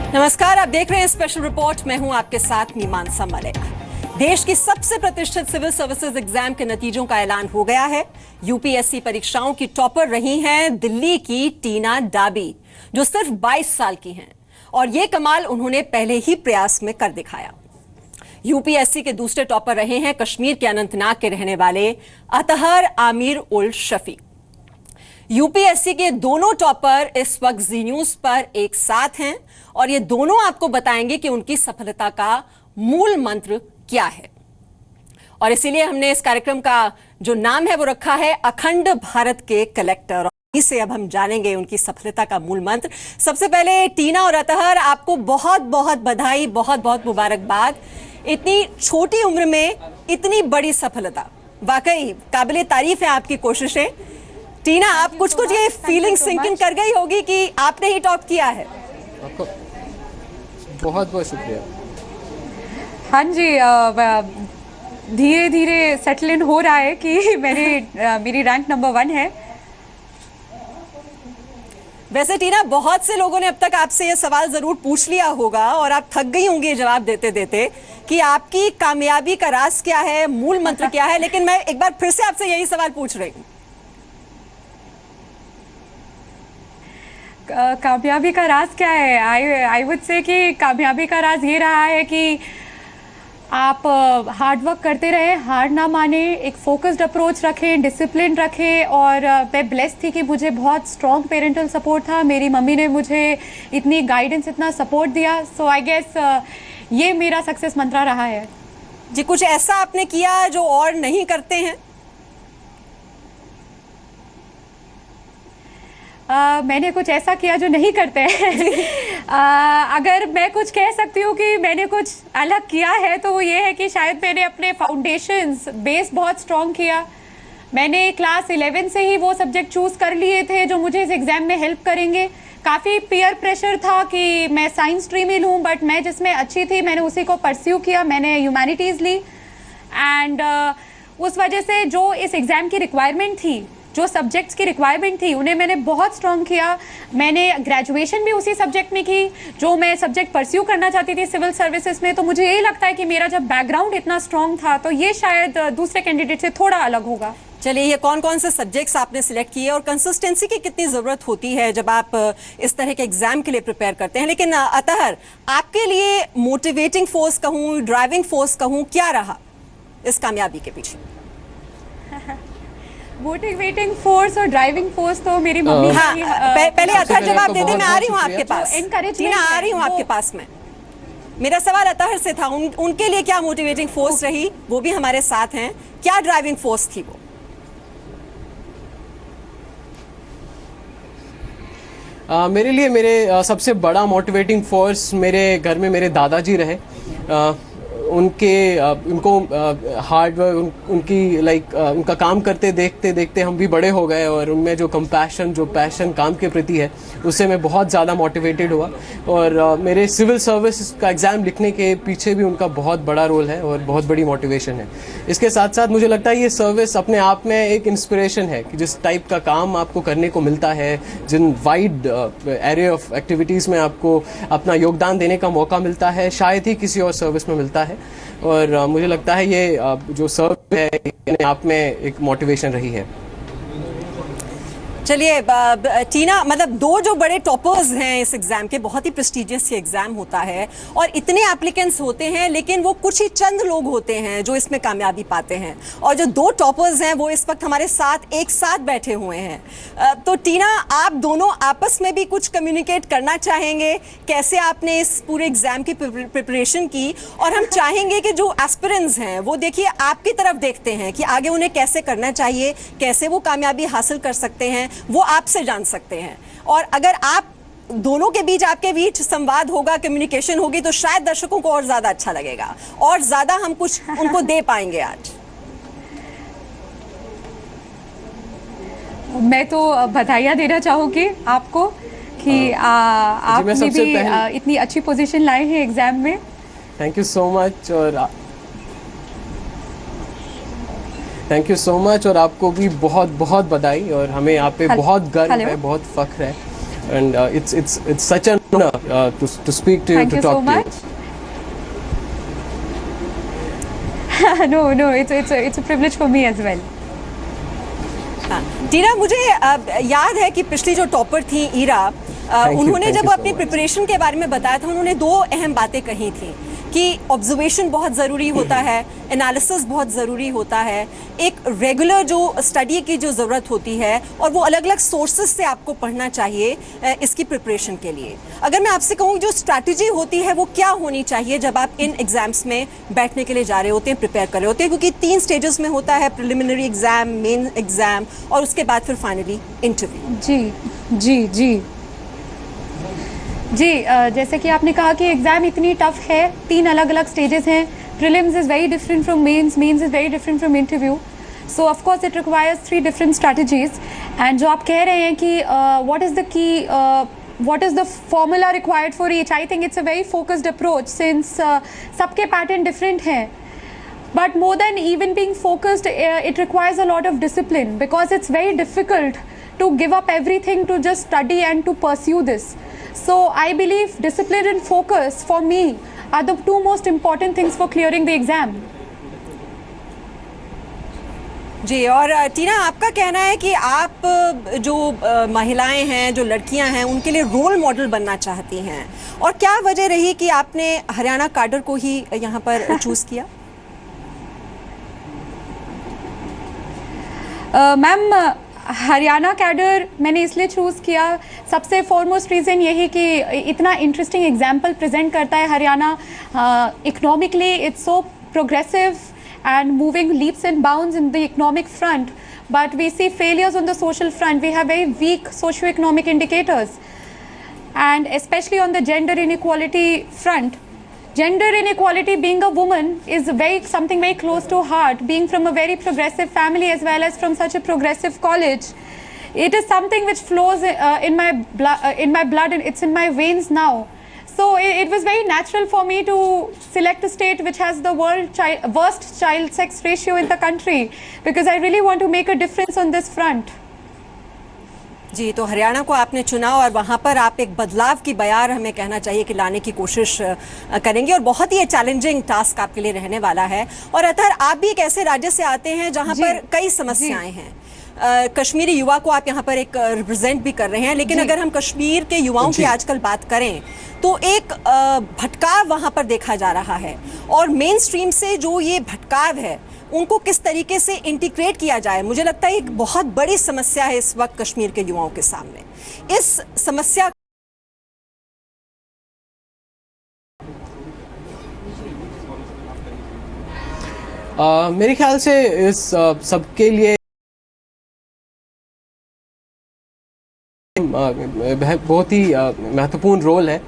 नमस्कार, आप देख रहे हैं स्पेशल रिपोर्ट। मैं हूं आपके साथ मीमांसा मलिक। देश की सबसे प्रतिष्ठित सिविल सर्विसेज एग्जाम के नतीजों का ऐलान हो गया है। यूपीएससी परीक्षाओं की टॉपर रही हैं दिल्ली की टीना डाबी, जो सिर्फ 22 साल की हैं, और ये कमाल उन्होंने पहले ही प्रयास में कर दिखाया। यूपीएससी के दूसरे टॉपर रहे हैं कश्मीर के अनंतनाग के रहने वाले अतहर आमिर उल शफी। यूपीएससी के दोनों टॉपर इस वक्त जी न्यूज पर एक साथ हैं और ये दोनों आपको बताएंगे कि उनकी सफलता का मूल मंत्र क्या है। और इसीलिए हमने इस कार्यक्रम का जो नाम है वो रखा है अखंड भारत के कलेक्टर। इसे अब हम जानेंगे उनकी सफलता का मूल मंत्र। सबसे पहले टीना और अतहर, आपको बहुत बहुत बधाई, बहुत बहुत मुबारकबाद। इतनी छोटी उम्र में इतनी बड़ी सफलता, वाकई काबिले तारीफ है आपकी कोशिशें। टीना, आप कुछ ये फीलिंग सिंकिंग कर गई होगी कि आपने ही टॉप किया है। आपको बहुत बहुत शुक्रिया। हाँ जी, धीरे धीरे सेटल इन हो रहा है कि मेरी रैंक नंबर 1 है। वैसे टीना, बहुत से लोगों ने अब तक आपसे ये सवाल जरूर पूछ लिया होगा और आप थक गई होंगी जवाब देते देते कि आपकी कामयाबी का राज क्या है, मूल मंत्र क्या है, लेकिन मैं एक बार फिर से आपसे यही सवाल पूछ रही हूँ। कामयाबी का राज क्या है? आई वुड से कि कामयाबी का राज ये रहा है कि आप हार्ड वर्क करते रहे, हार ना माने, एक फोकस्ड अप्रोच रखें, डिसिप्लिन रखें। और मैं ब्लेस्ड थी कि मुझे बहुत स्ट्रॉन्ग पेरेंटल सपोर्ट था। मेरी मम्मी ने मुझे इतनी गाइडेंस, इतना सपोर्ट दिया। सो आई गेस ये मेरा सक्सेस मंत्रा रहा है जी। कुछ ऐसा आपने किया जो और नहीं करते हैं? मैंने कुछ ऐसा किया जो नहीं करते हैं। अगर मैं कुछ कह सकती हूँ कि मैंने कुछ अलग किया है तो वो ये है कि शायद मैंने अपने फाउंडेशंस, बेस बहुत स्ट्रॉन्ग किया। मैंने क्लास 11 से ही वो सब्जेक्ट चूज कर लिए थे जो मुझे इस एग्जाम में हेल्प करेंगे। काफ़ी पीयर प्रेशर था कि मैं साइंस स्ट्रीम ही लूँ, बट मैं जिसमें अच्छी थी मैंने उसी को परस्यू किया। मैंने ह्यूमैनिटीज़ ली एंड उस वजह से जो इस एग्ज़ाम की रिक्वायरमेंट थी, जो सब्जेक्ट्स की रिक्वायरमेंट थी, उन्हें मैंने बहुत स्ट्रॉन्ग किया। मैंने ग्रेजुएशन भी उसी सब्जेक्ट में की जो मैं सब्जेक्ट परस्यू करना चाहती थी सिविल सर्विसेज में। तो मुझे यही लगता है कि मेरा जब बैकग्राउंड इतना स्ट्रॉन्ग था तो ये शायद दूसरे कैंडिडेट से थोड़ा अलग होगा। चलिए, ये कौन कौन से सब्जेक्ट्स आपने सिलेक्ट किए और कंसिस्टेंसी की कितनी ज़रूरत होती है जब आप इस तरह के एग्जाम के लिए प्रिपेयर करते हैं? लेकिन अतहर, आपके लिए मोटिवेटिंग फोर्स कहूँ, ड्राइविंग फोर्स कहूँ, क्या रहा इस कामयाबी के पीछे? मोटिवेटिंग फोर्स और ड्राइविंग फोर्स तो मेरी मम्मी। हाँ, पहले अतहर जवाब दे दे, मैं आ रही हूँ आपके पास। एनकरेजमेंट आ रही हूँ आपके पास में। मेरा सवाल अतहर से था, उनके लिए क्या मोटिवेटिंग फोर्स रही? वो भी हमारे साथ हैं। क्या ड्राइविंग फोर्स थी वो? मेरे लिए मेरे सबसे बड़ा मोटिवेटिंग फोर्स मेरे घर में मेरे दादाजी रहे। उनको हार्ड वर्क, उनका काम करते देखते देखते हम भी बड़े हो गए और उनमें जो कंपैशन, जो पैशन काम के प्रति है, उससे मैं बहुत ज़्यादा मोटिवेटेड हुआ। और मेरे सिविल सर्विस का एग्ज़ाम लिखने के पीछे भी उनका बहुत बड़ा रोल है और बहुत बड़ी मोटिवेशन है। इसके साथ साथ मुझे लगता है ये सर्विस अपने आप में एक इंस्पिरेशन है कि जिस टाइप का काम आपको करने को मिलता है, जिन वाइड एरिया ऑफ एक्टिविटीज़ में आपको अपना योगदान देने का मौका मिलता है, शायद ही किसी और सर्विस में मिलता है। और मुझे लगता है ये जो सर्व है अपने आप में एक मोटिवेशन रही है। चलिए टीना, मतलब दो जो बड़े टॉपर्स हैं इस एग्जाम के, बहुत ही प्रेस्टिजियस ये एग्जाम होता है और इतने एप्लीकेंट्स होते हैं, लेकिन वो कुछ ही चंद लोग होते हैं जो इसमें कामयाबी पाते हैं। और जो दो टॉपर्स हैं वो इस वक्त हमारे साथ एक साथ बैठे हुए हैं। तो टीना, आप दोनों आपस में भी कुछ कम्युनिकेट करना चाहेंगे? कैसे आपने इस पूरे एग्जाम की प्रिपरेशन की? और हम चाहेंगे कि जो एस्पिरेंट्स हैं वो देखिए आपकी तरफ देखते हैं कि आगे उन्हें कैसे करना चाहिए, कैसे वो कामयाबी हासिल कर सकते हैं, वो आपसे जान सकते हैं। और अगर आप दोनों के बीच, आपके बीच संवाद होगा, कम्युनिकेशन होगी, तो शायद दर्शकों को और ज्यादा अच्छा लगेगा और ज्यादा हम कुछ उनको दे पाएंगे आज। मैं तो बधाइयाँ देना चाहूँगी आपको कि आपने भी इतनी अच्छी पोजीशन लाए हैं एग्जाम में। Thank you so much. और थैंक यू सो मच और आपको भी बहुत बहुत बधाई। और हमें आप पे बहुत गर्व है, बहुत फख्र है। and it's such an honor to speak to you, Thank to you so talk to much. No, it's a privilege for me as well. हाँ, टीना, मुझे याद है कि पिछली जो टॉपर थी ईरा, उन्होंने thank जब you so अपनी much. प्रिपरेशन के बारे में बताया था, उन्होंने दो अहम बातें कही थी कि ऑब्जर्वेशन बहुत ज़रूरी होता है, एनालिसिस बहुत ज़रूरी होता है, एक रेगुलर जो स्टडी की जो ज़रूरत होती है, और वो अलग अलग सोर्सेज से आपको पढ़ना चाहिए इसकी प्रिपरेशन के लिए। अगर मैं आपसे कहूँ जो स्ट्रैटेजी होती है वो क्या होनी चाहिए जब आप इन एग्ज़ाम्स में बैठने के लिए जा रहे होते हैं, प्रिपेयर कर रहे होते हैं, क्योंकि 3 स्टेजेस में होता है, प्रिलिमिनरी एग्ज़ाम, मेन एग्ज़ाम और उसके बाद फिर फाइनली इंटरव्यू। जी, जैसे कि आपने कहा कि एग्ज़ाम इतनी टफ है, 3 अलग अलग स्टेजेस हैं। Prelims is very different from mains is very different from interview, so of course it requires 3 different strategies. And जो आप कह रहे हैं कि what is the key, what is the formula required for each, I think it's a very focused approach since सबके pattern different हैं. But more than even being focused, it requires a lot of discipline because it's very difficult to give up everything to just study and to pursue this. So I believe discipline and focus for me are the 2 most important things for clearing the exam. जी, और टीना, आपका कहना है कि आप जो महिलाएं हैं, जो लड़कियां हैं, उनके लिए रोल मॉडल बनना चाहती हैं, और क्या वजह रही कि आपने हरियाणा कैडर को ही यहाँ पर चूज़ किया? मैम, हरियाणा कैडर मैंने इसलिए चूज़ किया, सबसे फॉरमोस्ट रीज़न यही कि इतना इंटरेस्टिंग एग्जाम्पल प्रेजेंट करता है Haryana. Economically it's so progressive and moving leaps and bounds in the economic front, but we see failures on the social front. We have very weak socio-economic indicators, and especially on the gender inequality front. Gender inequality, being a woman, is something very close to heart. Being from a very progressive family as well as from such a progressive college, it is something which flows in my blood, and it's in my veins now. So it was very natural for me to select a state which has the worst child sex ratio in the country, because I really want to make a difference on this front. जी, तो हरियाणा को आपने चुना और वहाँ पर आप एक बदलाव की बयार, हमें कहना चाहिए कि लाने की कोशिश करेंगे, और बहुत ही चैलेंजिंग टास्क आपके लिए रहने वाला है। और अतः आप भी एक ऐसे राज्य से आते हैं जहाँ पर कई समस्याएं हैं। कश्मीरी युवा को आप यहाँ पर एक रिप्रेजेंट भी कर रहे हैं, लेकिन अगर हम कश्मीर के युवाओं की आजकल बात करें तो एक भटकाव वहाँ पर देखा जा रहा है, और मेन स्ट्रीम से जो ये भटकाव है उनको किस तरीके से इंटीग्रेट किया जाए, मुझे लगता है एक बहुत बड़ी समस्या है इस वक्त कश्मीर के युवाओं के सामने। इस समस्या मेरे ख्याल से इस सबके लिए बहुत ही महत्वपूर्ण रोल है,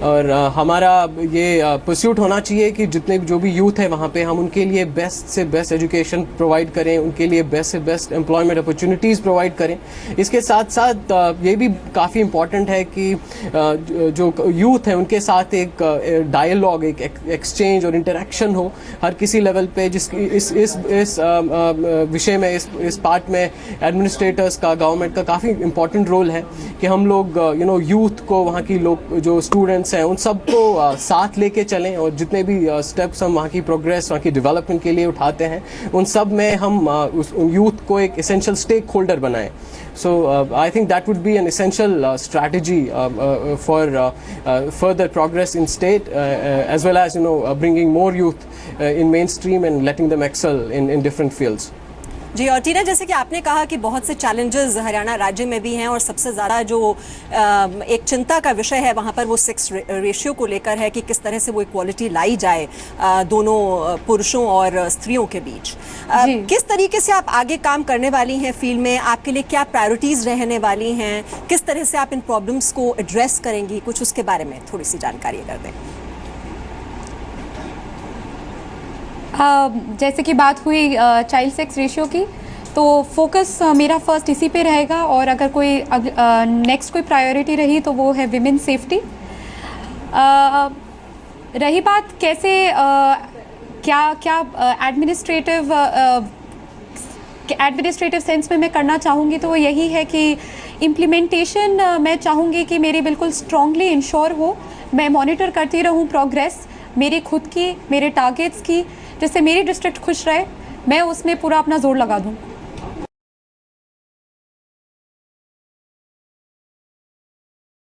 और हमारा ये परस्यूट होना चाहिए कि जितने जो भी यूथ है वहाँ पे हम उनके लिए बेस्ट से बेस्ट एजुकेशन प्रोवाइड करें, उनके लिए बेस्ट से बेस्ट एम्प्लॉयमेंट अपॉर्चुनिटीज़ प्रोवाइड करें। इसके साथ साथ ये भी काफ़ी इम्पॉर्टेंट है कि जो यूथ है उनके साथ एक डायलॉग, एक एक्सचेंज और इंटरेक्शन हो हर किसी लेवल पे, जिसकी इस विषय में, इस पार्ट में एडमिनिस्ट्रेटर्स का, गवर्नमेंट का काफ़ी इम्पॉर्टेंट रोल है कि हम लोग यूथ को, वहाँ की लोग जो स्टूडेंट्स हैं उन सबको साथ लेके चलें, और जितने भी स्टेप्स हम वहाँ की प्रोग्रेस, वहाँ की डेवलपमेंट के लिए उठाते हैं, उन सब में हम उस यूथ को एक एसेंशियल स्टेक होल्डर बनाएं। So I think that would be an essential strategy for further progress in state, as well as bringing more youth in mainstream and letting them excel in different fields. जी, और टीना, जैसे कि आपने कहा कि बहुत से challenges Haryana राज्य में भी हैं, और सबसे ज़्यादा जो एक चिंता का विषय है वहाँ पर वो सेक्स रेशियो को लेकर है कि किस तरह से वो इक्वालिटी लाई जाए दोनों पुरुषों और स्त्रियों के बीच। किस तरीके से आप आगे काम करने वाली हैं फील्ड में? आपके लिए क्या प्रायोरिटीज़ रहने वाली हैं? किस तरह से आप इन प्रॉब्लम्स को एड्रेस करेंगी? कुछ उसके बारे में थोड़ी सी जानकारी अगर दें। जैसे कि बात हुई चाइल्ड सेक्स रेशियो की, तो फोकस मेरा फर्स्ट इसी पे रहेगा, और अगर कोई नेक्स्ट कोई प्रायोरिटी रही तो वो है विमेन सेफ्टी। रही बात कैसे क्या एडमिनिस्ट्रेटिव सेंस में मैं करना चाहूँगी, तो वो यही है कि इम्प्लीमेंटेशन मैं चाहूँगी कि मेरी बिल्कुल स्ट्रांगली इंश्योर हो, मैं मॉनिटर करती रहूँ प्रोग्रेस मेरी खुद की, मेरे टारगेट्स की, जिससे मेरी डिस्ट्रिक्ट खुश रहे, मैं उसमें पूरा अपना जोर लगा दूँ।